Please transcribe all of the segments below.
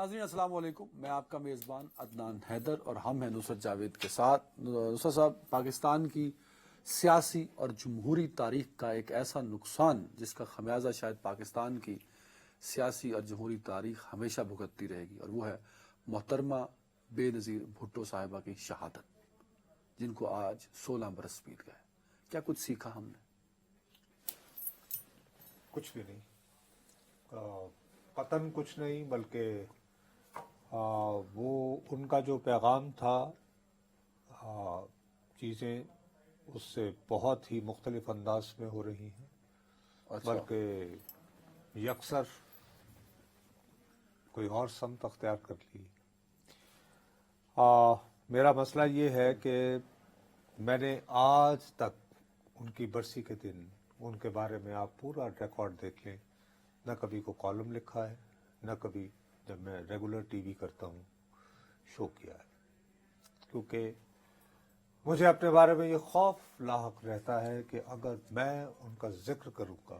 ناظرین السلام علیکم، میں آپ کا میزبان عدنان حیدر اور ہم ہیں نصرت جاوید کے ساتھ۔ نصرت صاحب، پاکستان کی سیاسی اور جمہوری تاریخ کا ایک ایسا نقصان جس کا خمیازہ شاید پاکستان کی سیاسی اور جمہوری تاریخ ہمیشہ بھگتتی رہے گی، اور وہ ہے محترمہ بے نظیر بھٹو صاحبہ کی شہادت، جن کو آج 16 برس بیت گئے۔ کیا کچھ سیکھا ہم نے؟ کچھ بھی نہیں، قطن کچھ نہیں، بلکہ وہ ان کا جو پیغام تھا، چیزیں اس سے بہت ہی مختلف انداز میں ہو رہی ہیں، بلکہ یکسر کوئی اور سمت اختیار کر لی۔ میرا مسئلہ یہ ہے کہ میں نے آج تک ان کی برسی کے دن ان کے بارے میں آپ پورا ریکارڈ دیکھ لیں، نہ کبھی کو کالم لکھا ہے، نہ کبھی جب میں ریگولر ٹی وی کرتا ہوں شو کیا ہے، کیونکہ مجھے اپنے بارے میں یہ خوف لاحق رہتا ہے کہ اگر میں ان کا ذکر کروں گا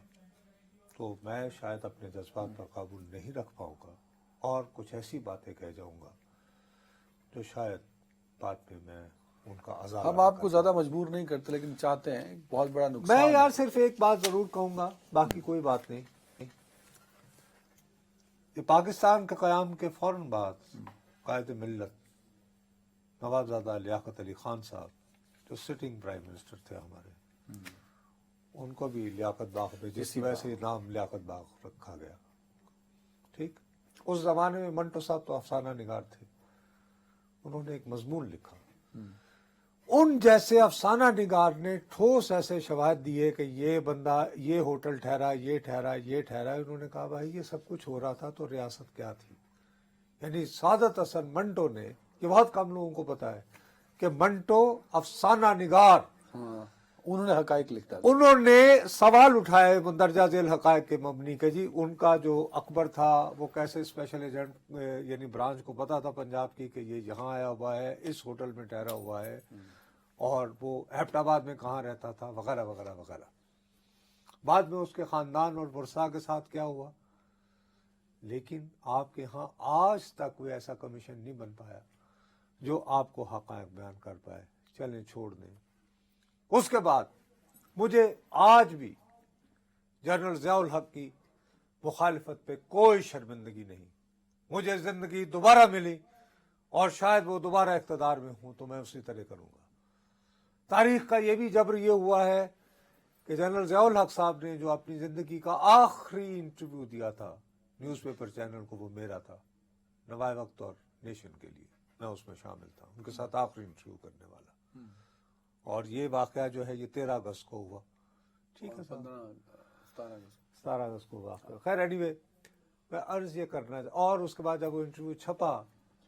تو میں شاید اپنے جذبات پر قابو نہیں رکھ پاؤں گا اور کچھ ایسی باتیں کہہ جاؤں گا جو شاید بعد میں ان کا عذاب۔ ہم آپ کو زیادہ مجبور نہیں کرتے، لیکن چاہتے ہیں بہت بڑا نقصان۔ میں یار صرف ایک بات ضرور کہوں گا، باقی کوئی بات نہیں، کہ پاکستان کے قیام کے فوراً بعد قائد ملت نوابزادہ لیاقت علی خان صاحب، جو سٹنگ پرائم منسٹر تھے ہمارے، ان کو بھی لیاقت باغ میں، جس کی وجہ سے نام لیاقت باغ رکھا گیا، ٹھیک۔ اس زمانے میں منٹو صاحب تو افسانہ نگار تھے، انہوں نے ایک مضمون لکھا، ان جیسے افسانہ نگار نے ٹھوس ایسے شواہد دیے کہ یہ بندہ یہ ہوٹل ٹھہرا، یہ ٹھہرا، یہ ٹھہرا۔ انہوں نے کہا بھائی یہ سب کچھ ہو رہا تھا تو ریاست کیا تھی؟ یعنی سعادت حسن منٹو نے، یہ بہت کم لوگوں کو پتا ہے کہ منٹو افسانہ نگار، انہوں نے حقائق لکھتا ہے، انہوں نے سوال اٹھائے مندرجہ ذیل حقائق کے مبنی کے، جی ان کا جو اکبر تھا وہ کیسے اسپیشل ایجنٹ یعنی برانچ کو پتا تھا پنجاب کی کہ یہ یہاں آیا ہوا ہے، اس ہوٹل میں ٹھہرا ہوا ہے، اور وہ ایبٹ آباد میں کہاں رہتا تھا، وغیرہ وغیرہ وغیرہ۔ بعد میں اس کے خاندان اور ورثاء کے ساتھ کیا ہوا، لیکن آپ کے ہاں آج تک کوئی ایسا کمیشن نہیں بن پایا جو آپ کو حقائق بیان کر پائے۔ چلیں چھوڑ دیں۔ اس کے بعد مجھے آج بھی جنرل ضیاء الحق کی مخالفت پہ کوئی شرمندگی نہیں۔ مجھے زندگی دوبارہ ملی اور شاید وہ دوبارہ اقتدار میں ہوں تو میں اسی طرح کروں گا۔ تاریخ کا یہ بھی جبر یہ ہوا ہے کہ جنرل ضیاء الحق صاحب نے جو اپنی زندگی کا آخری انٹرویو دیا تھا نیوز پیپر چینل کو، وہ میرا تھا، نوائے وقت اور نیشن کے لیے، میں اس میں شامل تھا، ان کے ساتھ آخری انٹرویو کرنے والا۔ اور یہ واقعہ جو ہے یہ 13 اگست کو ہوا، ٹھیک ہے، 17 اگست کو واقعہ۔ خیر اینی وے، میں عرض یہ کرنا، اور اس کے بعد جب وہ انٹرویو چھپا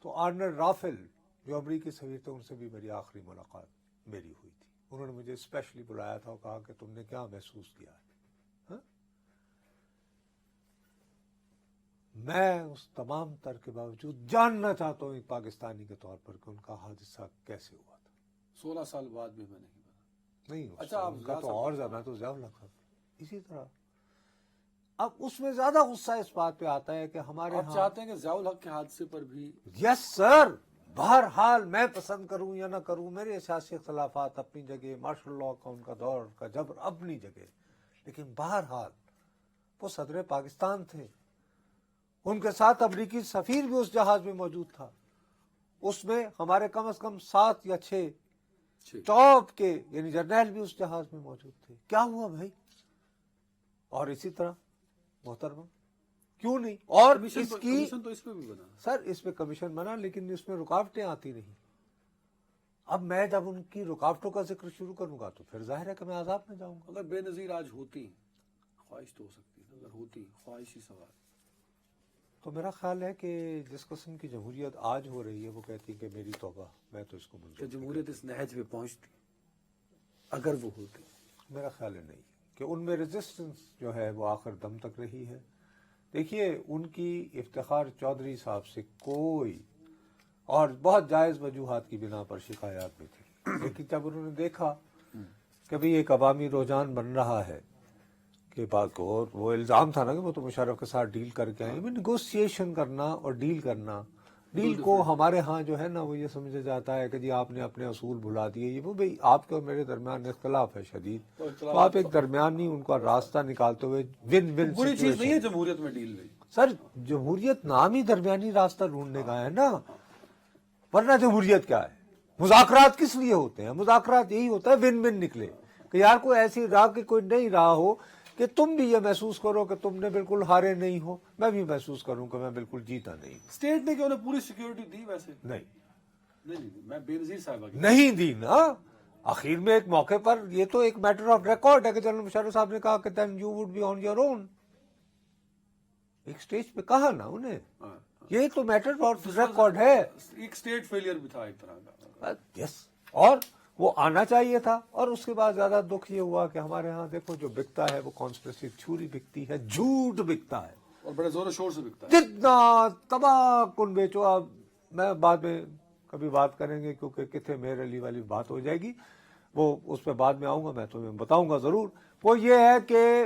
تو آرنلڈ رافل جو امریکی سفیر تھے، ان سے بھی میری آخری ملاقات میری ہوئی تھی۔ انہوں نے مجھے اسپیشلی بلایا تھا اور کہا کہ تم نے کیا محسوس کیا ہے۔ میں اس تمام تر کے باوجود جاننا چاہتا ہوں ایک پاکستانی کے طور پر کہ ان کا حادثہ کیسے ہوا تھا۔ 16 سال بعد بھی میں نہیں پتا۔ نہیں، اچھا، آپ ان کا تو اور زیادہ، تو ضیاء الحق صاحب اسی طرح۔ اب اس میں زیادہ غصہ اس بات پہ آتا ہے کہ ہمارے آپ چاہتے ہیں کہ ضیاء الحق کے حادثے پر بھی؟ یس سر، بہرحال میں پسند کروں یا نہ کروں، میرے سیاسی اختلافات اپنی جگہ، مارشل لاء کا ان کا دور کا جبر اپنی جگہ، لیکن بہرحال وہ صدر پاکستان تھے، ان کے ساتھ امریکی سفیر بھی اس جہاز میں موجود تھا، اس میں ہمارے کم از کم 7 یا 6 ٹاپ کے یعنی جرنیل بھی اس جہاز میں موجود تھے۔ کیا ہوا بھائی؟ اور اسی طرح محترمہ کیوں نہیں؟ اور اس کی کمیشن تو اس پہ بھی بنا سر، اس پہ کمیشن بنا، لیکن اس میں رکاوٹیں آتی نہیں۔ اب میں جب ان کی رکاوٹوں کا ذکر شروع کروں گا تو پھر ظاہر ہے کہ میں عذاب میں جاؤں گا۔ اگر بے نظیر آج ہوتی، خواہش تو ہو سکتی ہے، اگر ہوتی خواہشی سوال، تو میرا خیال ہے کہ جس قسم کی جمہوریت آج ہو رہی ہے وہ کہتی ہے کہ میری توبہ، میں تو اس کو کہ منظور جمہوریت اس نہج پہ پہنچتی اگر وہ ہوتی؟ میرا خیال ہے نہیں، کہ ان میں ریزسٹنس جو ہے وہ آخر دم تک رہی ہے۔ دیکھیے، ان کی افتخار چودھری صاحب سے کوئی اور بہت جائز وجوہات کی بنا پر شکایات بھی تھی، لیکن جب انہوں نے دیکھا کہ بھی ایک عوامی رجحان بن رہا ہے کی بات کو, اور وہ الزام تھا نا کہ وہ تو مشرف کے ساتھ ڈیل کر کے آئے. نیگوسیشن کرنا اور ڈیل کرنا, ڈیل کو ہمارے ہاں جو ہے نا وہ یہ سمجھا جاتا ہے کہ جی آپ نے اپنے اصول بھلا دیے. یہ وہ بھائی آپ کے اور میرے درمیان اختلاف ہے شدید, تو آپ ایک درمیانی ان کا راستہ نکالتے ہوئے ون ون بری چیز نہیں ہے جمہوریت میں ڈیل نہیں. سر جمہوریت نام ہی درمیانی راستہ ڈھونڈنے کا ہے نا, ورنہ جمہوریت کیا ہے؟ مذاکرات کس لیے ہوتے ہیں؟ مذاکرات یہی ہوتا ہے ون ون نکلے, کہ یار کوئی ایسی راہ کہ کوئی نہیں رہا ہو کہ تم بھی یہ محسوس کرو کہ تم نے بالکل ہارے نہیں ہو, میں بھی محسوس کروں کہ میں بالکل جیتا نہیں. اسٹیٹ نے کہ انہیں پوری سیکیورٹی دی ویسے نہیں نہیں, میں بے نظیر صاحبہ کی نہیں دی نا. آخر میں ایک موقع پر یہ تو ایک میٹر آف ریکارڈ ہے کہ جنرل مشرف صاحب نے کہا کہ then you would be on your own. ایک سٹیج پہ کہا نا انہیں, یہ تو میٹر آف ریکارڈ ہے. ایک اسٹیٹ فیلئر بھی تھا ایک طرح کا. یس, اور وہ آنا چاہیے تھا. اور اس کے بعد زیادہ دکھ یہ ہوا کہ ہمارے ہاں دیکھو جو بکتا ہے وہ کانسپریسی تھیوری بکتی ہے, جھوٹ بکتا ہے, اور بڑے زور و شور سے بکتا ہے. جتنا تباہ کن بیچو. اب میں بعد میں کبھی بات کریں گے کیونکہ کتنے میر علی والی بات ہو جائے گی, وہ اس پہ بعد میں آؤں گا, میں تمہیں بتاؤں گا ضرور. وہ یہ ہے کہ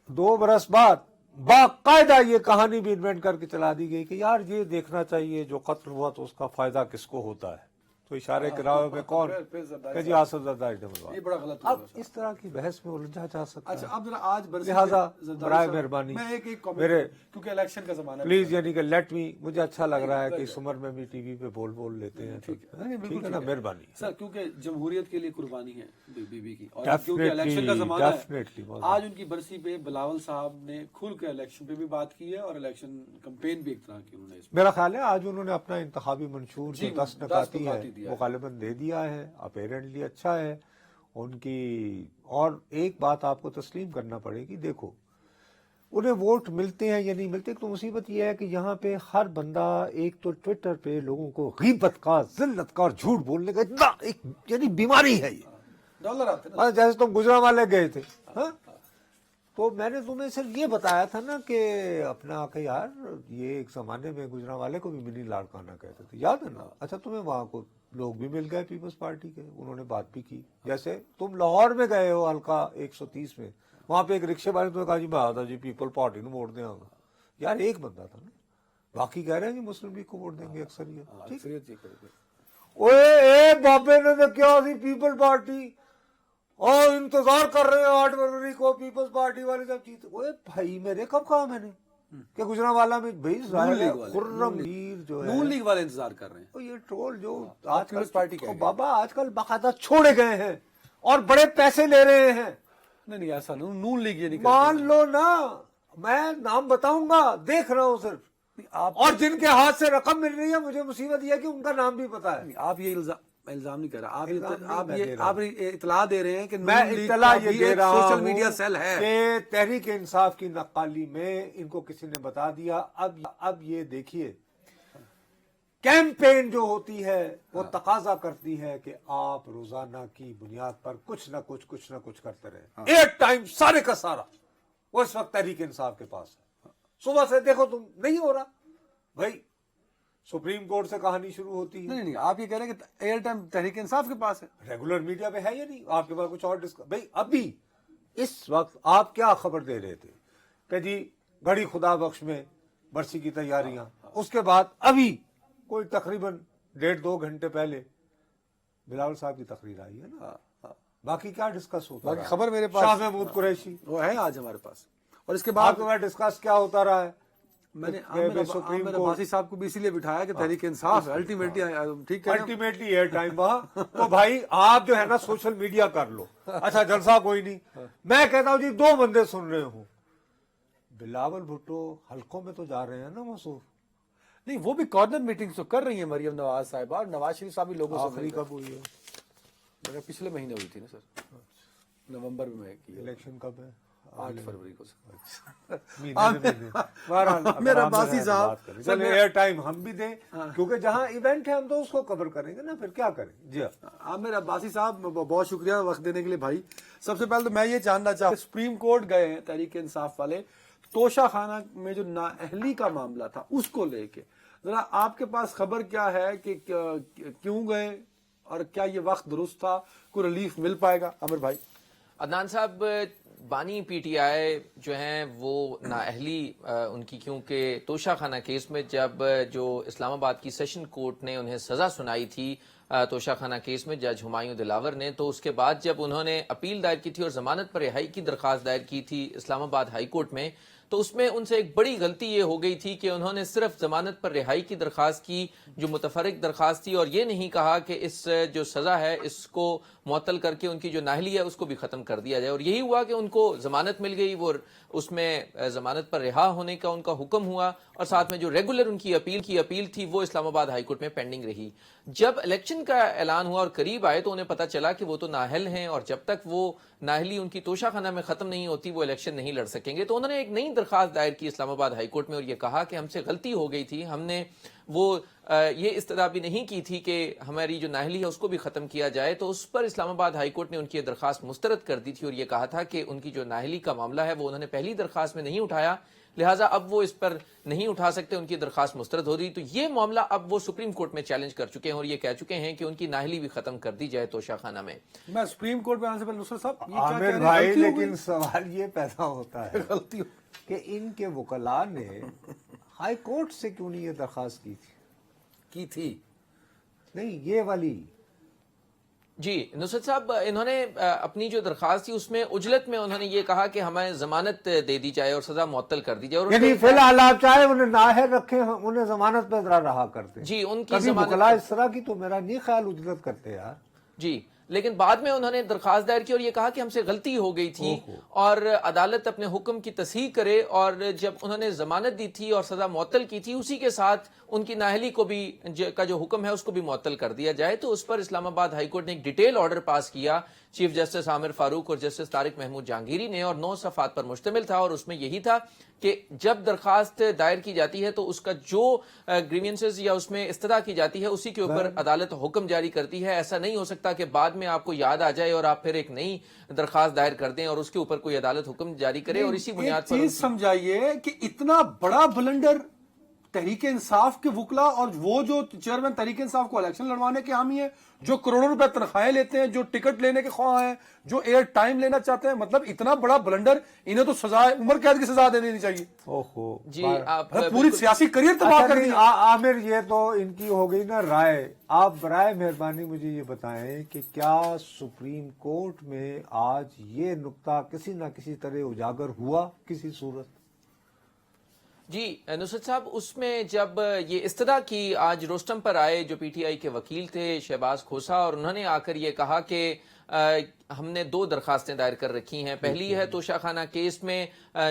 2 برس بعد باقاعدہ یہ کہانی بھی انوینٹ کر کے چلا دی گئی کہ یار یہ دیکھنا چاہیے جو قتل ہوا تو اس کا فائدہ کس کو ہوتا ہے. تو اشارے کراؤ میں کون کہ جی آصف زرداری یہ بڑا غلط اب اس طرح کی بحث میں الجھا جا سکتا اچھا ہے. اب ذرا آج لہٰذا برائے مہربانی میں ایک میرے کیونکہ الیکشن کا زمانہ پلیز, یعنی کہ لیٹ می, مجھے اچھا لگ رہا ہے کہ اس عمر میں بھی ٹی وی پہ بول لیتے ہیں. ٹھیک ہے نا, مہربانی سر, کیونکہ جمہوریت کے لیے قربانی ہے بی بی کی, اور کیونکہ الیکشن کا زمانہ ہے. آج ان کی برسی پہ بلاول صاحب نے کھل کے الیکشن پہ بھی بات کی ہے, اور الیکشن کمپین بھی ایک طرح کی انہوں نے. میرا خیال ہے آج انہوں نے اپنا انتخابی منشور جو 10 نکاتی ہے وہ غالباً دے دیا ہے. اپیرنٹلی اچھا ہے ان کی. اور ایک بات آپ کو تسلیم کرنا پڑے گی, دیکھو انہیں ووٹ ملتے ہیں یا نہیں ملتے, تو مصیبت یہ ہے کہ یہاں پہ ہر بندہ ایک تو ٹویٹر پہ لوگوں کو غیبت کا, ذلت کا اور جھوٹ بولنے کا اتنا ایک یعنی بیماری ہے. یہ ڈالر آتے ہیں جیسے تم گجرانوالے گئے تھے, تو میں نے تمہیں صرف یہ بتایا تھا نا کہ اپنا کہ یار یہ ایک زمانے میں گجرانوالے کو بھی منی لاڑکانہ کہتے تھے, یاد ہے نا. اچھا تمہیں وہاں کو لوگ بھی مل گئے پیپلز پارٹی کے, انہوں نے بات بھی کی. جیسے تم لاہور میں گئے ہو حلقہ 130 میں, وہاں پہ ایک رکشے والے نے کہا جی میں آتا جی پیپل پارٹی نے ووٹ دیں گا. یار ایک بندہ تھا نا, باقی کہہ رہے ہیں کہ مسلم لیگ کو ووٹ دیں گے اکثریت. اوے بابے نے تو کیا تھی پیپل پارٹی, اور انتظار کر رہے ہیں 8 فروری کو پیپلز پارٹی والے جب جیتے. اوے بھائی میرے کب کہا میں نے کہ گجرانوالا میں بھائی خرم میر جو ہے نون لیگ والے انتظار کر رہے ہیں. یہ ٹرول جو آج کل پارٹی کا بابا آج کل باقاعدہ چھوڑے گئے ہیں اور بڑے پیسے لے رہے ہیں. نہیں ایسا نہیں, نون لیگ یہ نہیں مان لو نا, میں نام بتاؤں گا, دیکھ رہا ہوں صرف, اور جن کے ہاتھ سے رقم مل رہی ہے مجھے مصیبت یہ ہے کہ ان کا نام بھی پتا ہے. آپ یہ الزام نہیں کر رہا, آپ اطلاع دے رہے ہیں کہ میں اطلاع یہ دے رہا ہوں سوشل میڈیا سیل ہے کہ تحریک انصاف کی نقالی میں ان کو کسی نے بتا دیا. اب یہ دیکھیے کیمپین جو ہوتی ہے وہ تقاضا کرتی ہے کہ آپ روزانہ کی بنیاد پر کچھ نہ کچھ کرتے رہے. ایک ٹائم سارے کا سارا وہ اس وقت تحریک انصاف کے پاس ہے. صبح سے دیکھو تم نہیں ہو رہا بھائی, سپریم کورٹ سے کہانی شروع ہوتی ہے. نہیں آپ یہ کہہ رہے ہیں کہ ایئر ٹائم تحریک انصاف کے پاس ہے, ریگولر میڈیا پہ ہے یا نہیں, آپ کے پاس کچھ اور بھائی ابھی اس وقت آپ کیا خبر دے رہے تھے کہ جی گڑھی خدا بخش میں برسی کی تیاریاں, اس کے بعد ابھی کوئی تقریباً 1.5-2 گھنٹے پہلے بلاول صاحب کی تقریر آئی ہے نا. باقی کیا ڈسکس ہوتا باقی خبر میرے پاس شاہ محمود قریشی وہ ہے آج ہمارے پاس, اور اس کے بعد ڈسکس کیا ہوتا رہا ہے. میں نے عامر عباسی صاحب کو بھی اسی لیے بٹھایا کہ تحریک انصاف ہے الٹیمیٹلی, ٹھیک ہے الٹیمیٹلی ایئر ٹائم وہاں. تو بھائی آپ جو ہے نا سوشل میڈیا کر لو, اچھا جلسہ کوئی نہیں. میں کہتا ہوں جی 2 بندے سن رہے ہوں, بلاول بھٹو حلقوں میں تو جا رہے ہیں نا مصروف. نہیں وہ بھی کارنر میٹنگ تو کر رہی ہیں مریم نواز صاحبہ, اور نواز شریف صاحب بھی لوگوں سے. آخری کب ہوئی ہے؟ میرے پچھلے مہینے ہوئی تھی نا سر, نومبر میں کی. الیکشن کب ہے؟ 8 فروری کو. میرا عباسی صاحب ایئر ٹائم ہم بھی دیں کیونکہ جہاں ایونٹ ہے ہم تو اس کو کور کریں گے نا, پھر کیا کریں. جی عامر عباسی صاحب بہت شکریہ وقت دینے کے لیے بھائی. سب سے پہلے تو میں یہ جاننا چاہتا ہوں, سپریم کورٹ گئے ہیں تحریک انصاف والے, توشہ خانہ میں جو نااہلی کا معاملہ تھا اس کو لے کے ذرا آپ کے پاس خبر کیا ہے کہ کیوں گئے, اور کیا یہ وقت درست تھا, کوئی ریلیف مل پائے گا؟ عامر بھائی عدنان صاحب، بانی پی ٹی آئی جو ہیں وہ نااہلی ان کی، کیونکہ توشہ خانہ کیس میں جب جو اسلام آباد کی سیشن کورٹ نے انہیں سزا سنائی تھی توشہ خانہ کیس میں جج ہمایوں دلاور نے، تو اس کے بعد جب انہوں نے اپیل دائر کی تھی اور ضمانت پر رہائی کی درخواست دائر کی تھی اسلام آباد ہائی کورٹ میں، تو اس میں ان سے ایک بڑی غلطی یہ ہو گئی تھی کہ انہوں نے صرف ضمانت پر رہائی کی درخواست کی جو متفرق درخواست تھی، اور یہ نہیں کہا کہ اس جو سزا ہے اس کو معطل کر کے ان کی جو نااہلی ہے اس کو بھی ختم کر دیا جائے. اور یہی ہوا کہ ان کو ضمانت مل گئی، وہ اس میں ضمانت پر رہا ہونے کا ان کا حکم ہوا، اور ساتھ میں جو ریگولر ان کی اپیل تھی وہ اسلام آباد ہائی کورٹ میں پینڈنگ رہی. جب الیکشن کا اعلان ہوا اور قریب آئے تو انہیں پتہ چلا کہ وہ تو نااہل ہیں، اور جب تک وہ نااہلی ان کی توشہ خانہ میں ختم نہیں ہوتی وہ الیکشن نہیں لڑ سکیں گے. تو انہوں نے ایک نئی درخواست دائر کی اسلام آباد ہائی کورٹ میں اور یہ کہا کہ ہم سے غلطی ہو گئی تھی، ہم نے وہ یہ استدعا بھی نہیں کی تھی کہ ہماری جو نااہلی ہے اس کو بھی ختم کیا جائے. تو اس پر اسلام آباد ہائی کورٹ نے ان کی یہ درخواست مسترد کر دی تھی اور یہ کہا تھا کہ ان کی جو نااہلی کا معاملہ ہے وہ انہوں نے پہلی درخواست میں نہیں اٹھایا، لہٰذا اب وہ اس پر نہیں اٹھا سکتے، ان کی درخواست مسترد ہو رہی. تو یہ معاملہ اب وہ سپریم کورٹ میں چیلنج کر چکے ہیں اور یہ کہہ چکے ہیں کہ ان کی نااہلی بھی ختم کر دی جائے توشہ خانہ میں. میں سپریم کورٹ میں آنے سے پہلے نصرت صاحب یہ کیا کہہ عامر رہے ہیں؟ بھائی، غلطی ہو گئی؟ لیکن سوال یہ پیدا ہوتا ہے غلطی ہو کہ ان کے وکلاء نے ہائی کورٹ سے کیوں نہیں یہ درخواست کی تھی؟ نہیں، یہ والی. جی نصرت صاحب، انہوں نے اپنی جو درخواست تھی اس میں اجلت میں انہوں نے یہ کہا کہ ہمیں ضمانت دے دی جائے اور سزا معطل کر دی جائے. اور یعنی فی الحال آپ چاہے انہیں نااہل رکھے، انہیں ضمانت پہ ذرا رہا کرتے. جی ان کی کبھی ضمانت وکلاء اس طرح کی تو میرا نہیں خیال اجلت کرتے یار. جی، لیکن بعد میں انہوں نے درخواست دائر کی اور یہ کہا کہ ہم سے غلطی ہو گئی تھی اور عدالت اپنے حکم کی تصحیح کرے. اور جب انہوں نے ضمانت دی تھی اور سزا معطل کی تھی اسی کے ساتھ ان کی نااہلی کو بھی کا جو حکم ہے اس کو بھی معطل کر دیا جائے. تو اس پر اسلام آباد ہائی کورٹ نے ایک ڈیٹیل آرڈر پاس کیا چیف جسٹس عامر فاروق اور جسٹس طارق محمود جہانگیری نے، اور 9 صفحات پر مشتمل تھا. اور اس میں یہی تھا کہ جب درخواست دائر کی جاتی ہے تو اس کا جو گریوینسز یا اس میں استدعا کی جاتی ہے اسی کے اوپر عدالت حکم جاری کرتی ہے. ایسا نہیں ہو سکتا کہ بعد میں آپ کو یاد آ جائے اور آپ پھر ایک نئی درخواست دائر کر دیں اور اس کے اوپر کوئی عدالت حکم جاری کرے اور اسی بنیاد پر. ایک چیز سمجھائیے کہ اتنا بڑا بلنڈر تحریک انصاف کے وکلا اور وہ جو چیئرمین تحریک انصاف کو الیکشن لڑوانے کے حامی ہیں، جو کروڑوں روپے تنخواہیں لیتے ہیں، جو ٹکٹ لینے کے خواہاں ہیں، جو ایئر ٹائم لینا چاہتے ہیں، مطلب اتنا بڑا بلنڈر، انہیں تو سزا عمر قید کی سزا دے دینی چاہیے. اوہو جی آپ پوری سیاسی کریئر تباہ کر دیا. عامر، یہ تو ان کی ہو گئی نا رائے. آپ برائے مہربانی مجھے یہ بتائیں کہ کیا سپریم کورٹ میں آج یہ نقطہ کسی نہ کسی طرح اجاگر ہوا کسی صورت؟ جی نصرت صاحب، اس میں جب یہ استدعا کی آج روستم پر آئے جو پی ٹی آئی کے وکیل تھے شہباز کھوسا، اور انہوں نے آ کر یہ کہا کہ ہم نے 2 درخواستیں دائر کر رکھی ہیں. پہلی ہے توشہ خانہ کیس میں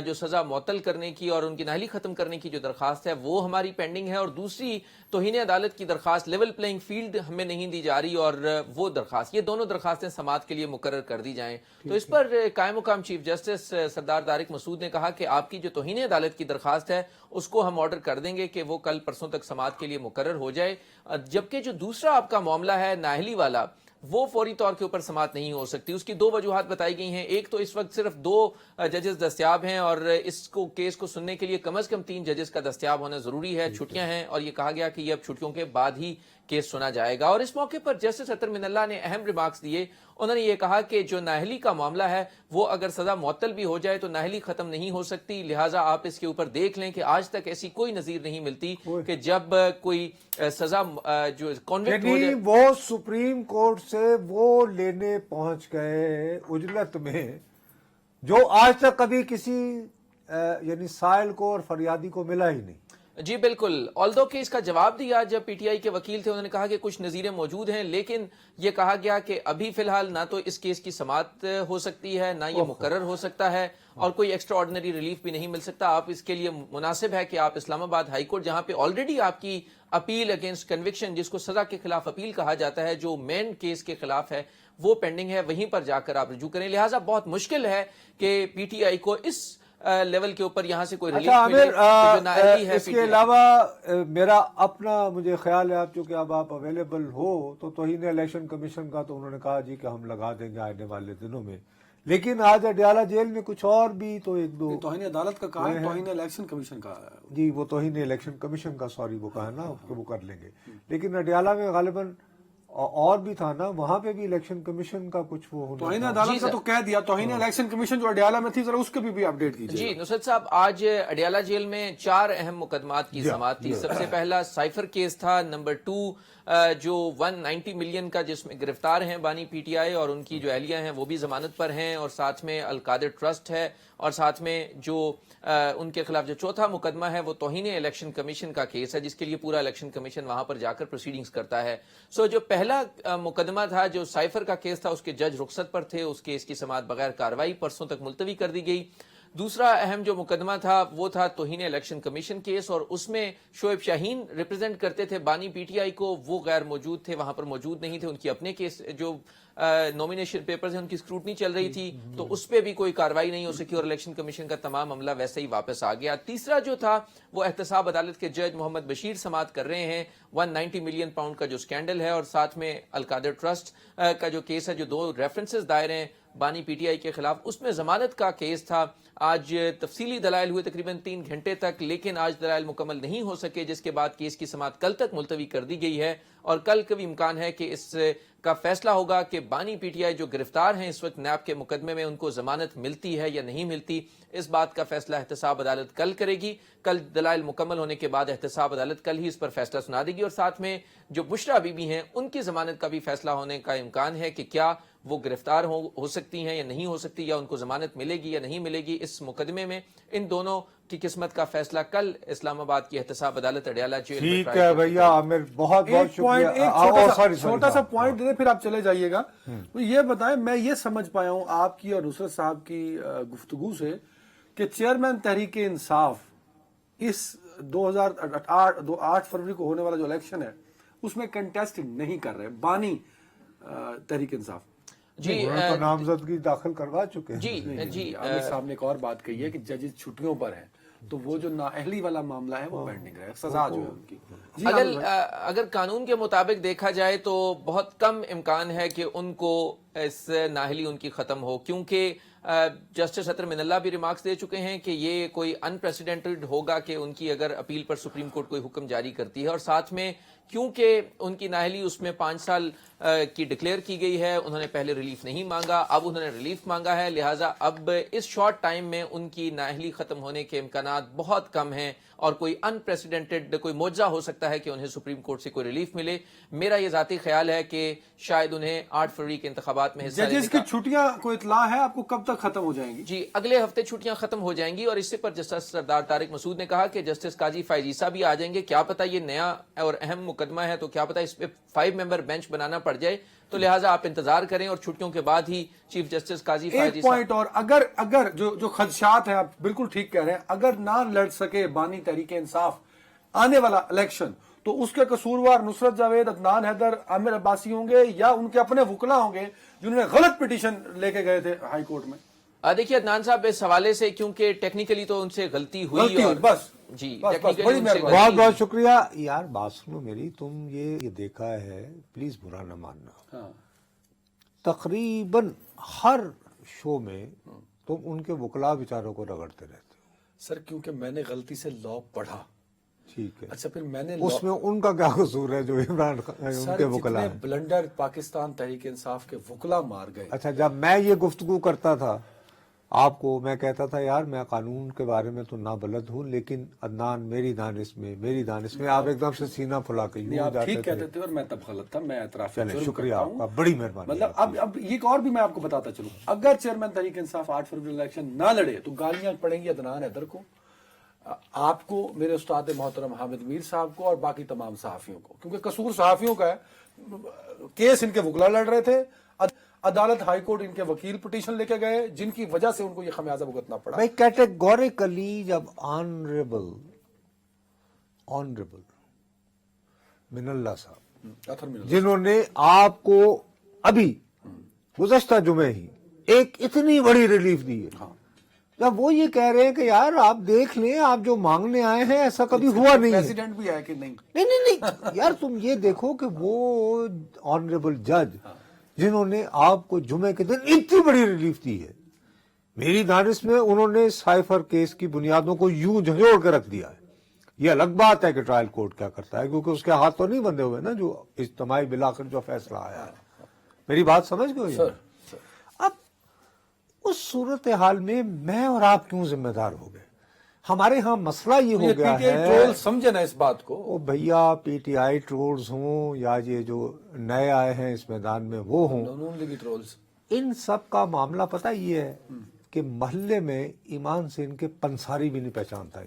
جو سزا معطل کرنے کی اور ان کی نااہلی ختم کرنے کی جو درخواست ہے وہ ہماری پینڈنگ ہے، اور دوسری توہین عدالت کی درخواست، لیول پلینگ فیلڈ ہمیں نہیں دی جا رہی، اور وہ درخواست، یہ دونوں درخواستیں سماعت کے لیے مقرر کر دی جائیں. تو اس پر قائم مقام چیف جسٹس سردار طارق مسعود نے کہا کہ آپ کی جو توہین عدالت کی درخواست ہے اس کو ہم آرڈر کر دیں گے کہ وہ کل پرسوں تک سماعت کے لیے مقرر ہو جائے. جبکہ جو دوسرا آپ کا معاملہ ہے نااہلی والا، وہ فوری طور کے اوپر سماعت نہیں ہو سکتی. اس کی 2 وجوہات بتائی گئی ہیں. ایک تو اس وقت صرف 2 ججز دستیاب ہیں اور اس کو کیس کو سننے کے لیے کم از کم 3 ججز کا دستیاب ہونا ضروری ہے. چھٹیاں ہیں اور یہ کہا گیا کہ یہ اب چھٹیوں کے بعد ہی کیس سنا جائے گا. اور اس موقع پر جسٹس اطہر من اللہ نے اہم ریمارکس دیے. انہوں نے یہ کہا کہ جو نااہلی کا معاملہ ہے وہ اگر سزا معطل بھی ہو جائے تو نااہلی ختم نہیں ہو سکتی، لہٰذا آپ اس کے اوپر دیکھ لیں کہ آج تک ایسی کوئی نظیر نہیں ملتی کہ جب کوئی سزا جو کنوکٹ ہو جائے. وہ سپریم کورٹ سے وہ لینے پہنچ گئے اجلت میں جو آج تک کبھی کسی یعنی سائل کو اور فریادی کو ملا ہی نہیں. جی بالکل. آلدو کہ اس کا جواب دیا جب پی ٹی آئی کے وکیل تھے، انہوں نے کہا کہ کچھ نظیریں موجود ہیں، لیکن یہ کہا گیا کہ ابھی فی الحال نہ تو اس کیس کی سماعت ہو سکتی ہے، نہ یہ مقرر ہو سکتا ہے، اور کوئی ایکسٹرا آرڈنری ریلیف بھی نہیں مل سکتا. آپ اس کے لیے مناسب ہے کہ آپ اسلام آباد ہائی کورٹ، جہاں پہ آلریڈی آپ کی اپیل اگینسٹ کنوکشن، جس کو سزا کے خلاف اپیل کہا جاتا ہے، جو مین کیس کے خلاف ہے وہ پینڈنگ ہے، وہیں پر جا کر آپ رجوع کریں. لہٰذا بہت مشکل ہے کہ پی ٹی آئی کو اس لیول کے اوپر یہاں سے کوئی ریلیف ملے. جو نااہلی ہے اس کے علاوہ میرا اپنا مجھے خیال ہے، آپ چونکہ اب آپ اویلیبل ہو تو توہین الیکشن کمیشن کا تو انہوں نے کہا جی کہ ہم لگا دیں گے آنے والے دنوں میں، لیکن آج اڈیالہ جیل میں کچھ اور بھی تو 1-2 توہین عدالت کا کہا ہے، توہین الیکشن کمیشن کا ہے. جی وہ توہین الیکشن کمیشن کا سوری وہ کہا نا کہ وہ کر لیں گے، لیکن اڈیالہ میں غالباً اور بھی تھا نا وہاں پہ بھی الیکشن کمیشن کا کچھ وہ ہونا توہین تھا۔ عدالت کا تو کہہ دیا، توہین الیکشن کمیشن جو اڈیالہ میں تھی، ذرا اس کے بھی اپڈیٹ کیجیے۔ جی نصرت صاحب، آج اڈیالہ جیل میں 4 اہم مقدمات کی سماعت تھی۔ سب سے پہلا سائفر کیس تھا، نمبر 2 جو 190 ملین کا، جس میں گرفتار ہیں بانی پی ٹی آئی اور ان کی جو اہلیہ ہیں وہ بھی ضمانت پر ہیں، اور ساتھ میں القادر ٹرسٹ ہے، اور ساتھ میں جو ان کے خلاف جو چوتھا مقدمہ ہے وہ توہین الیکشن کمیشن کا کیس ہے، جس کے لیے پورا الیکشن کمیشن وہاں پر جا کر پروسیڈنگز کرتا ہے۔ جو پہلا مقدمہ تھا جو سائفر کا کیس تھا، اس کے جج رخصت پر تھے، اس کیس کی سماعت بغیر کارروائی پرسوں تک ملتوی کر دی گئی۔ دوسرا اہم جو مقدمہ تھا وہ تھا توہین الیکشن کمیشن کیس، اور اس میں شعیب شاہین ریپرزینٹ کرتے تھے بانی پی ٹی آئی کو، وہ غیر موجود تھے، وہاں پر موجود نہیں تھے، ان کی اپنے کیس جو نومینیشن پیپرز ہیں ان کی اسکروٹنی چل رہی تھی، تو اس پہ بھی کوئی کارروائی نہیں ہو سکی، اور الیکشن کمیشن کا تمام عملہ ویسے ہی واپس آ گیا۔ تیسرا جو تھا وہ احتساب عدالت کے جج محمد بشیر سماعت کر رہے ہیں 190 ملین پاؤنڈ کا جو سکینڈل ہے، اور ساتھ میں القادر ٹرسٹ کا جو کیس ہے، جو 2 ریفرنسز دائر ہیں بانی پی ٹی آئی کے خلاف، اس میں ضمانت کا کیس تھا۔ آج تفصیلی دلائل ہوئے تقریباً 3 گھنٹے تک، لیکن آج دلائل مکمل نہیں ہو سکے، جس کے بعد کیس کی سماعت کل تک ملتوی کر دی گئی ہے، اور کل کا بھی امکان ہے کہ اس کا فیصلہ ہوگا کہ بانی پی ٹی آئی جو گرفتار ہیں اس وقت نیب کے مقدمے میں، ان کو ضمانت ملتی ہے یا نہیں ملتی۔ اس بات کا فیصلہ احتساب عدالت کل کرے گی۔ کل دلائل مکمل ہونے کے بعد احتساب عدالت کل ہی اس پر فیصلہ سنا دے گی، اور ساتھ میں جو بشرا بی بی ہیں ان کی ضمانت کا بھی فیصلہ ہونے کا امکان ہے کہ کیا وہ گرفتار ہو سکتی ہیں یا نہیں ہو سکتی، یا ان کو ضمانت ملے گی یا نہیں ملے گی اس مقدمے میں۔ ان دونوں کی قسمت کا فیصلہ کل اسلام آباد کی احتساب عدالت اڈیالہ جیل میں ٹھیک ہے بھیا عامر، بہت بہت شکریہ۔ چھوٹا سا پوائنٹ دے دیں پھر آپ چلے جائیے گا۔ یہ بتائیں، میں یہ سمجھ پایا ہوں آپ کی اور نصرت صاحب کی گفتگو سے کہ چیئرمین تحریک انصاف اس 2008 فروری کو ہونے والا جو الیکشن ہے اس میں کنٹیسٹ نہیں کر رہے بانی تحریک انصاف۔ جی تو نامزدگی داخل کروا چکے ہیں۔ جی عامر صاحب نے ایک اور بات کہی ہے کہ ججز چھٹیوں پر ہیں، تو وہ جو نااہلی والا معاملہ ہے وہ پینڈنگ رہے، سزا جو ہے ان کی۔ اگر قانون کے مطابق دیکھا جائے تو بہت کم امکان ہے کہ ان کو اس نااہلی ان کی ختم ہو، کیونکہ جسٹس عطر من اللہ بھی ریمارکس دے چکے ہیں کہ یہ کوئی انپریسیڈنٹڈ ہوگا کہ ان کی اگر اپیل پر سپریم کورٹ کوئی حکم جاری کرتی ہے، اور ساتھ میں کیونکہ ان کی نااہلی اس میں 5 سال کی ڈکلیئر کی گئی ہے، انہوں نے پہلے ریلیف نہیں مانگا، اب انہوں نے ریلیف مانگا ہے، لہٰذا اب اس شارٹ ٹائم میں ان کی نااہلی ختم ہونے کے امکانات بہت کم ہیں، اور کوئی انپریسیڈنٹڈ کوئی معجزہ ہو سکتا ہے کہ انہیں سپریم کورٹ سے کوئی ریلیف ملے۔ میرا یہ ذاتی خیال ہے کہ شاید انہیں 8 فروری کے انتخابات میں حصہ لینے ججز کی چھٹیاں کو اطلاع ہے آپ کو کب تک ختم ہو جائیں گی؟ جی اگلے ہفتے چھٹیاں ختم ہو جائیں گی، اور اس سے پر جسٹس سردار طارق مسعود نے کہا کہ جسٹس قاضی فائز عیسیٰ بھی آ جائیں گے، کیا پتہ یہ نیا اور اہم مقدمہ ہے تو کیا پتہ اس پہ 5 ممبر بینچ بنانا پڑ جائے، تو لہٰذا آپ انتظار کریں، اور چھٹیوں کے بعد ہی چیف جسٹس قاضی فائز ایک عیسیٰ۔ پوائنٹ اور، اگر جو خدشات ہیں آپ بالکل ٹھیک کہہ رہے ہیں، اگر نہ لڑ سکے بانی تحریک انصاف آنے والا الیکشن تو اس کے قصوروار نصرت جاوید، عدنان حیدر، عامر عباسی ہوں گے یا ان کے اپنے وکلا ہوں گے جنہوں نے غلط پٹیشن لے کے گئے تھے ہائی کورٹ میں؟ دیکھیے عدنان صاحب اس حوالے سے کیونکہ ٹیکنیکلی تو ان سے غلطی ہوئی، اور بس جی بس technically بڑی ان سے مہربانی۔ بہت بہت شکریہ یار، بات سنو میری، تم یہ دیکھا ہے، پلیز برا نہ ماننا، تقریباً ہر شو میں تم ان کے وکلا بیچاروں کو رگڑتے رہتے ہو۔ سر کیونکہ میں نے غلطی سے لا پڑھا، ٹھیک ہے، اچھا پھر میں نے اس میں ان کا کیا قصور ہے جو عمران خان ان کے وکلا ہیں؟ بلنڈر پاکستان تحریک انصاف کے وکلا مار گئے۔ اچھا، جب میں یہ گفتگو کرتا تھا آپ کو، میں کہتا تھا یار میں قانون کے بارے میں تو نابلد ہوں، لیکن عدنان میری دانش میں آپ ایک دم سے سینہ پھلا کے یوں آپ جاتے ٹھیک تھے۔ کہتے تھے اور میں تب غلط تھا، میں اعتراف چلیں شکریہ آپ کا، بڑی مہربانی۔ مطلب اب ایک اور بھی میں آپ کو بتاتا چلوں، اگر چیئرمین تحریک انصاف 8 فروری الیکشن نہ لڑے تو گالیاں پڑیں گی عدنان حیدر کو، آپ کو، میرے استاد محترم حامد میر صاحب کو، اور باقی تمام صحافیوں کو، کیونکہ قصور صحافیوں کا ہے۔ کیس ان کے وکلا لڑ رہے تھے، عدالت ہائی کورٹ ان کے وکیل پٹیشن لے کے گئے، جن کی وجہ سے ان کو یہ خمیازہ بھگتنا پڑا۔ بھائی کیٹیگوریکلی جب آنریبل من اللہ صاحب جنہوں نے آپ کو ابھی گزشتہ جمعے ہی ایک اتنی بڑی ریلیف دی ہے، جب وہ یہ کہہ رہے ہیں کہ یار آپ دیکھ لیں، آپ جو مانگنے آئے ہیں ایسا کبھی ہوا نہیں ہے، پریزیڈنٹ بھی ہے کہ نہیں؟ نہیں یار، تم یہ دیکھو کہ وہ آنریبل جج جنہوں نے آپ کو جمعے کے دن اتنی بڑی ریلیف دی ہے، میری دانش میں انہوں نے سائفر کیس کی بنیادوں کو یوں جھنجھوڑ کے رکھ دیا ہے۔ یہ الگ بات ہے کہ ٹرائل کورٹ کیا کرتا ہے، کیونکہ اس کے ہاتھ تو نہیں بندھے ہوئے نا جو اجتماعی بالآخر جو فیصلہ آیا ہے. میری بات سمجھ گئے؟ سر اب اس صورتحال میں اور آپ کیوں ذمہ دار ہو گئے؟ ہمارے ہاں مسئلہ یہ ہو گیا ہے، ٹرول سمجھے نا اس بات کو. وہ بھیا پی ٹی آئی ٹرولز ہوں یا یہ جو نئے آئے ہیں اس میدان میں وہ ہوں، نون لیگی ٹرولز. ان سب کا معاملہ پتہ یہ ہے کہ محلے میں ایمان سے ان کے پنساری بھی نہیں پہچانتا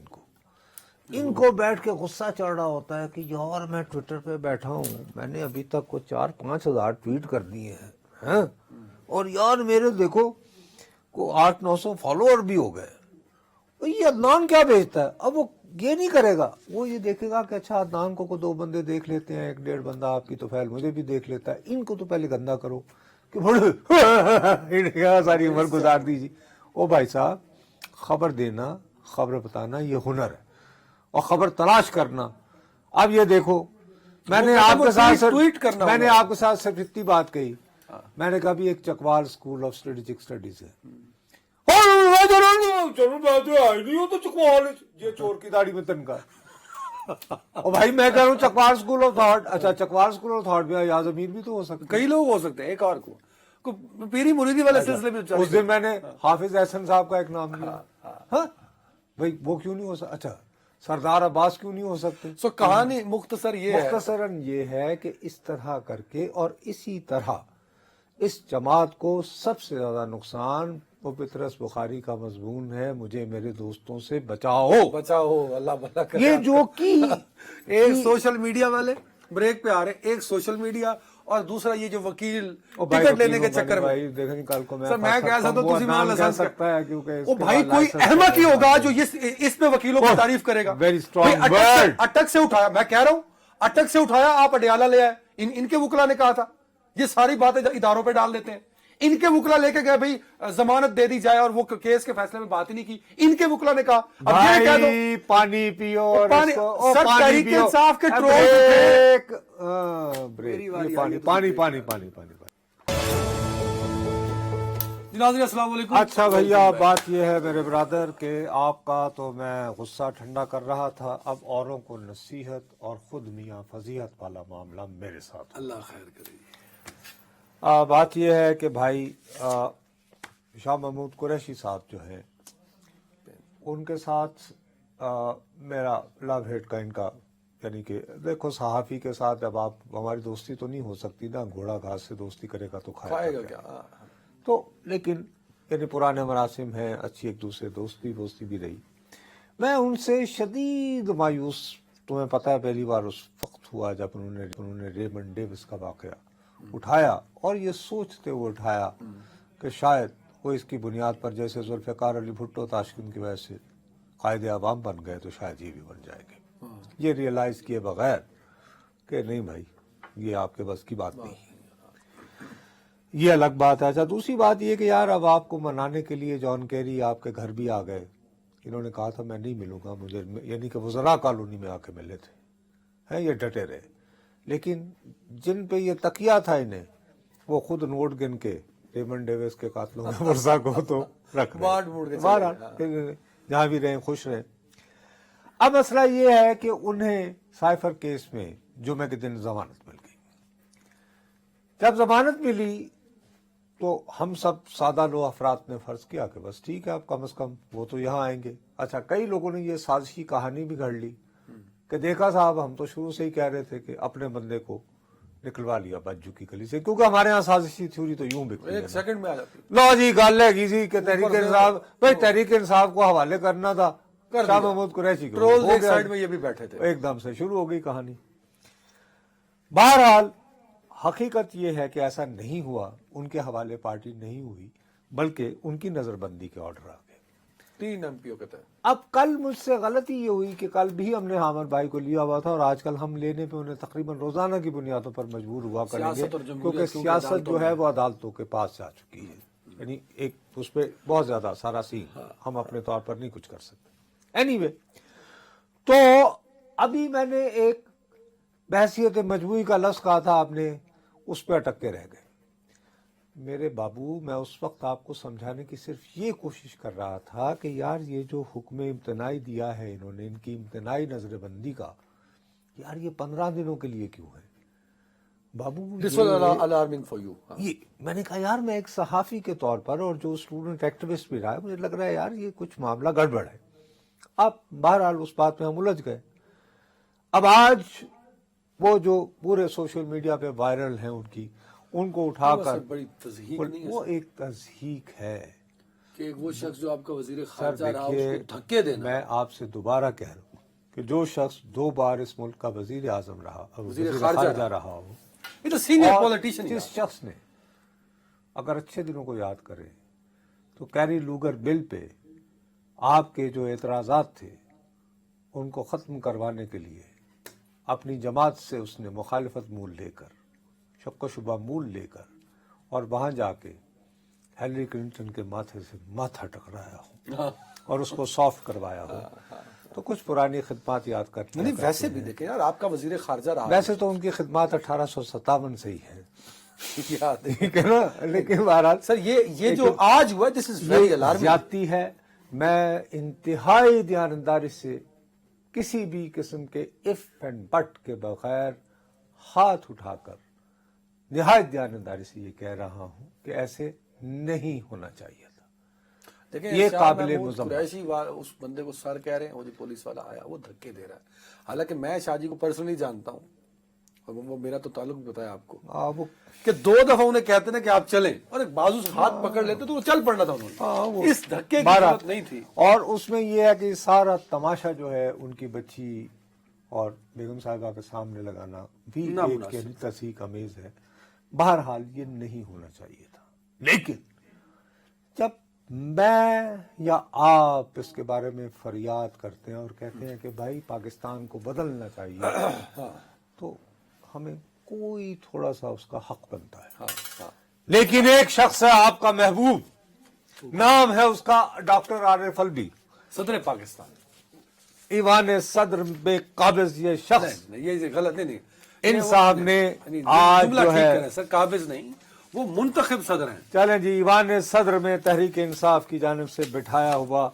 ان کو بیٹھ کے غصہ چڑھ رہا ہوتا ہے کہ یار میں ٹویٹر پہ بیٹھا ہوں، میں نے ابھی تک کو 4-5 ہزار ٹویٹ کر دیے ہیں اور یار میرے دیکھو کو 800-900 فالوور بھی ہو گئے. یہ عدنان کیا بھیجتا ہے؟ اب وہ یہ نہیں کرے گا، وہ یہ دیکھے گا کہ اچھا عدنان کو 2 بندے دیکھ لیتے ہیں، 1-1.5 بندہ آپ کی تو فیل مجھے بھی دیکھ لیتا ہے، ان کو تو پہلے گندا کرو کہ بڑے ساری عمر گزار دیجیے. او بھائی صاحب، خبر دینا، خبر بتانا یہ ہنر ہے، اور خبر تلاش کرنا. اب یہ دیکھو میں نے آپ کے ساتھ ٹویٹ کرنا، میں نے آپ کے ساتھ صرف اتنی بات کہی، میں نے کہا بھی ایک Chakwal school of strategic studies ہے، یہ چور کی داڑھی میں تنخواہ. اور بھائی میں کہہ رہا ہوں چکوال اسکول آف تھاٹ، اچھا چکوال اسکول آف تھاٹ میں یاز امیر بھی تو ہو سکتا ہے، کئی لوگ ہو سکتے ہیں، ایک اور کو پیری مریدی والے سلسلے میں. اس دن میں نے حافظ احسن صاحب کا ایک نام لیا، ہاں بھائی وہ کیوں نہیں ہو سکتا؟ اچھا سردار عباس کیوں نہیں ہو سکتے؟ سو کہانی مختصر یہ ہے، مختصراً یہ ہے کہ اس طرح کر کے اور اسی طرح اس جماعت کو سب سے زیادہ نقصان وہ پطرس بخاری کا مضمون ہے، مجھے میرے دوستوں سے بچاؤ. بچاؤ اللہ بھلا کرے. یہ جو کی ایک سوشل میڈیا والے بریک پہ آ رہے، ایک سوشل میڈیا اور دوسرا یہ جو وکیل ٹکٹ لینے کے چکر میں. دیکھیں کل کو سر میں کہہ سکتا ہوں تسی مان کہہ سکتا ہے کیونکہ وہ بھائی کوئی احمق ہی ہوگا جو اس پہ وکیلوں کی تعریف کرے گا. Very strong word. اٹک سے اٹھایا، میں کہہ رہا ہوں اٹک سے اٹھایا، آپ اڈیالہ لے آئے، ان کے وکلا نے کہا تھا یہ ساری باتیں اداروں پہ ڈال دیتے ہیں. ان کے وکلا لے کے گئے بھائی ضمانت دے دی جائے اور وہ کیس کے فیصلے میں بات ہی نہیں کی. ان کے وکلا نے کہا اب یہ کہہ دو پانی پیو اور سر تحریک انصاف کے پانی. ناظرین السلام علیکم. اچھا بھیا بات یہ ہے میرے برادر کہ آپ کا تو میں غصہ ٹھنڈا کر رہا تھا، اب اوروں کو نصیحت اور خود میاں فضیحت والا معاملہ میرے ساتھ. اللہ خیر کرے. بات یہ ہے کہ بھائی شاہ محمود قریشی صاحب جو ہیں ان کے ساتھ میرا لو ہیٹ کا ان کا، یعنی کہ دیکھو صحافی کے ساتھ جب آپ ہماری دوستی تو نہیں ہو سکتی نا، گھوڑا گھاس سے دوستی کرے گا تو کھائے گا کیا. تو لیکن یعنی پرانے مراسم ہیں، اچھی ایک دوسرے دوستی بھی رہی. میں ان سے شدید مایوس، تمہیں پتہ ہے پہلی بار اس وقت ہوا جب انہوں نے ریمنڈ ڈیوس کا واقعہ اٹھایا اور یہ سوچتے ہوئے اٹھایا کہ شاید وہ اس کی بنیاد پر جیسے ذوالفقار علی بھٹو تاشقند کی وجہ سے قائد عوام بن گئے تو شاید یہ بھی بن جائے گے. یہ ریئلائز کیے بغیر کہ نہیں بھائی یہ آپ کے بس کی بات نہیں، یہ الگ بات ہے. اچھا دوسری بات یہ کہ یار اب آپ کو منانے کے لیے جان کیری آپ کے گھر بھی آ گئے. انہوں نے کہا تھا میں نہیں ملوں گا، مجھے یعنی کہ وزراء کالونی میں آ کے ملے تھے، یہ ڈٹے رہے. لیکن جن پہ یہ تکیہ تھا انہیں وہ خود نوٹ گن کے ریمنڈ ڈیوس کے قاتلوں کے ورثہ کو تو رکھ جہاں بھی رہیں خوش رہیں. اب مسئلہ یہ ہے کہ انہیں سائفر کیس میں جمعے کے دن ضمانت مل گئی. جب ضمانت ملی تو ہم سب سادہ لو افراد نے فرض کیا کہ بس ٹھیک ہے اب کم از کم وہ تو یہاں آئیں گے. اچھا کئی لوگوں نے یہ سازشی کہانی بھی گھڑ لی کہ دیکھا صاحب ہم تو شروع سے ہی کہہ رہے تھے کہ اپنے بندے کو نکلوا لیا بجو کی گلی سے، کیونکہ ہمارے ہاں سازشی تھیوری تو یوں بکتی ہے. ایک سیکنڈ میں آ جاتی. لو جی گل ہے جی کہ تحریک انصاف، بھائی تحریک انصاف کو حوالے کرنا تھا شاہ محمود قریشی کو، ٹرول ایک سائیڈ میں یہ بھی بیٹھے تھے، ایک دم سے شروع ہو گئی کہانی. بہرحال حقیقت یہ ہے کہ ایسا نہیں ہوا، ان کے حوالے پارٹی نہیں ہوئی بلکہ ان کی نظر بندی کے آرڈر آ گئے 3 MP کے تحت. اب کل مجھ سے غلطی یہ ہوئی کہ کل بھی ہم نے حامد بھائی کو لیا ہوا تھا اور آج کل ہم لینے پہ انہیں تقریباً روزانہ کی بنیادوں پر مجبور ہوا کریں گے، کیونکہ سیاست جو ہے وہ عدالتوں کے پاس جا چکی ہے. یعنی ایک اس پہ بہت زیادہ سارا سین ہم اپنے طور پر نہیں کچھ کر سکتے. اینی وے تو ابھی میں نے ایک بحثیت مجموعی کا لفظ کہا تھا، آپ نے اس پہ اٹک کے رہ گئے. میرے بابو، میں اس وقت آپ کو سمجھانے کی صرف یہ کوشش کر رہا تھا کہ یار یہ جو حکم امتناعی دیا ہے انہوں نے، ان کی امتناعی نظر بندی کا، یار یہ 15 دنوں کے لیے کیوں ہے بابو؟ This was alarming for you. یہ میں نے کہا یار میں ایک صحافی کے طور پر اور جو اسٹوڈنٹ ایکٹیوسٹ بھی رہا ہے، مجھے لگ رہا ہے یار یہ کچھ معاملہ گڑبڑ ہے. اب بہرحال اس بات میں ہم الجھ گئے. اب آج وہ جو پورے سوشل میڈیا پہ وائرل ہیں ان کو اٹھا کر، بڑی تضحیک نہیں وہ ایک تضحیک ہے. کہ وہ شخص جو آپ کا وزیر سر خارجہ رہا، دیکھیے، اس کو دھکے دینا. میں آپ سے دوبارہ کہہ رہا ہوں کہ جو شخص 2 بار اس ملک کا وزیر اعظم رہا، وزیر خارجہ رہا ہو، یہ تو سینئر اور پولیٹیشین. جس شخص نے، اگر اچھے دنوں کو یاد کریں تو کیری لوگر بل پہ آپ کے جو اعتراضات تھے ان کو ختم کروانے کے لیے اپنی جماعت سے اس نے مخالفت مول لے کر، شک و شبہ مول لے کر، اور وہاں جا کے ہیلری کلنٹن کے ماتھے سے ماتھا ٹکرایا ہو اور اس کو سافٹ کروایا ہو، تو کچھ پرانی خدمات یاد کرتے ہیں. نہیں، ویسے بھی دیکھیں یار، آپ کا وزیر خارجہ رہا. ویسے تو ان کی خدمات 1857 سے ہی ہیں، یاد ہے. ٹھیک ہے نا، لیکن بہرحال سر یہ جو آج ہوا، دس از ویری یہ الارمنگ. زیادتی ہے. میں انتہائی دیانتداری سے کسی بھی قسم کے اف اینڈ بٹ کے بغیر ہاتھ اٹھا کر نہایت دیانتداری سے یہ کہہ رہا ہوں کہ ایسے نہیں ہونا چاہیے تھا. دیکھیں، یہ شاہ قابل محمود مذمت. قریشی اس بندے کو سر کہہ رہے ہیں، وہ جو پولیس والا آیا وہ دھکے دے رہا ہے. حالانکہ میں شاہ جی کو پرسنلی جانتا ہوں اور وہ میرا تو تعلق بھی بتایا آپ کو وہ کہ 2 دفعہ انہیں کہتے ہیں کہ آپ چلیں اور ایک بازو سے ہاتھ پکڑ لیتے تو وہ چل پڑنا تھا. انہوں نے اس دھکے کی ضرورت نہیں تھی. اور اس میں یہ ہے کہ سارا تماشا جو ہے ان کی بچی اور بیگم صاحبہ کے سامنے لگانا بھی ایک تصحیح امیز ہے. بہرحال یہ نہیں ہونا چاہیے تھا. لیکن جب میں یا آپ اس کے بارے میں فریاد کرتے ہیں اور کہتے ہیں کہ بھائی پاکستان کو بدلنا چاہیے، تو ہمیں کوئی تھوڑا سا اس کا حق بنتا ہے. لیکن ایک شخص ہے آپ کا محبوب، نام ہے اس کا ڈاکٹر عارف الوی، صدر پاکستان، ایوان صدر بے قابض یہ شخص، یہ غلط نہیں. ان صاحب نے آج جو ہے، سر قابض نہیں، وہ منتخب صدر ہیں. چلیں جی، ایوان صدر میں تحریک انصاف کی جانب سے بٹھایا ہوا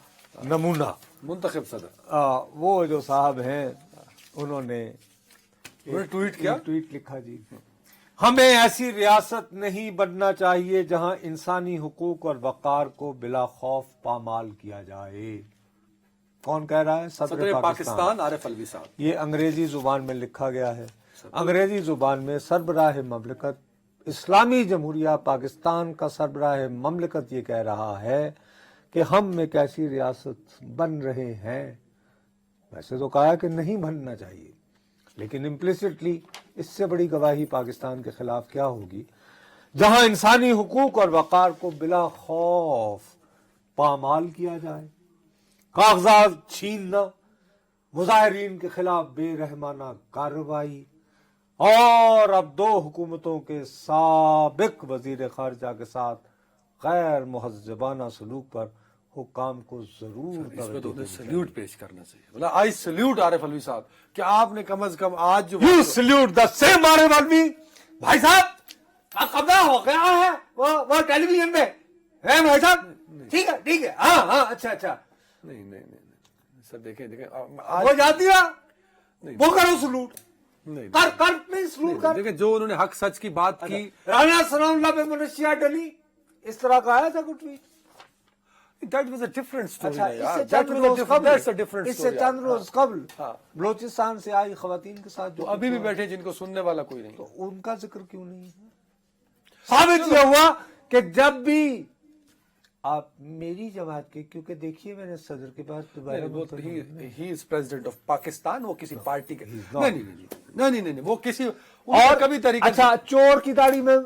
نمونہ منتخب صدر، وہ جو صاحب ہیں انہوں نے ٹویٹ کیا، ٹویٹ لکھا جی، ہمیں ایسی ریاست نہیں بننا چاہیے جہاں انسانی حقوق اور وقار کو بلا خوف پامال کیا جائے. کون کہہ رہا ہے؟ صدر پاکستان عارف الوی صاحب. یہ انگریزی زبان میں لکھا گیا ہے. انگریزی زبان میں سربراہ مملکت اسلامی جمہوریہ پاکستان کا سربراہ مملکت یہ کہہ رہا ہے کہ ہم ایک ایسی ریاست بن رہے ہیں. ویسے تو کہا کہ نہیں بننا چاہیے، لیکن امپلیسٹلی اس سے بڑی گواہی پاکستان کے خلاف کیا ہوگی جہاں انسانی حقوق اور وقار کو بلا خوف پامال کیا جائے، کاغذات چھیننا، مظاہرین کے خلاف بے رحمانہ کارروائی، اور اب 2 حکومتوں کے سابق وزیر خارجہ کے ساتھ غیر مہذبانہ سلوک پر حکام کو ضرور اس میں تو سلیوٹ پیش کرنا چاہیے. آئی سلیوٹ عارف الوی صاحب کہ آپ نے کم از کم آج جو یو سلیوٹ دا سیم عارف الوی. بھائی صاحب قبضہ ہو گیا ہے وہ ٹیلی ویژن پہ ہے بھائی صاحب. ٹھیک ہے، ہاں اچھا. نہیں سر، دیکھیں وہ جاتی ہے وہ کرو سلوٹ، کر نہیں سلوٹ کر. دیکھیں جو انہوں نے حق سچ کی بات کی، رانا ثناء اللہ پہ منشیات ڈلی، اس طرح کا آیا تھا کچھ بھی. that was a different story. اس سے چند روز قبل بلوچستان سے آئی خواتین کے ساتھ جو ابھی بھی بیٹھے جن کو سننے والا کوئی نہیں، تو ان کا ذکر کیوں نہیں ہے؟ ثابت یہ ہوا کہ جب بھی آپ میری جماعت کے، کیونکہ دیکھیے میں نے صدر کے پاس دوبارہ ہی از پریزیڈنٹ آف پاکستان، وہ کسی پارٹی کے نہیں، وہ کسی اور کبھی طریقے. اچھا، چور کی داڑھی میں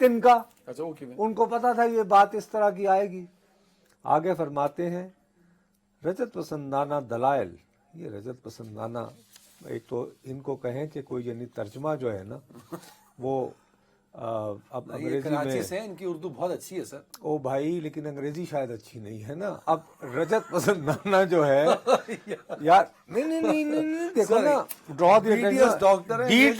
تنکا، اچھا ان کو پتا تھا یہ بات اس طرح کی آئے گی. آگے فرماتے ہیں رجت پسندانہ دلائل. یہ رجت پسندانہ ایک تو ان کو کہیں کہ کوئی یعنی ترجمہ جو ہے نا وہ اب انگریزی میں سے ان کی اردو بہت اچھی ہے سر. او بھائی، لیکن انگریزی شاید اچھی نہیں ہے نا. اب رجت پسندانہ جو ہے یار نہیں دیکھو نا، ڈرا دی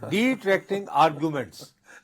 ڈیٹریکٹنگ آرگومنٹس.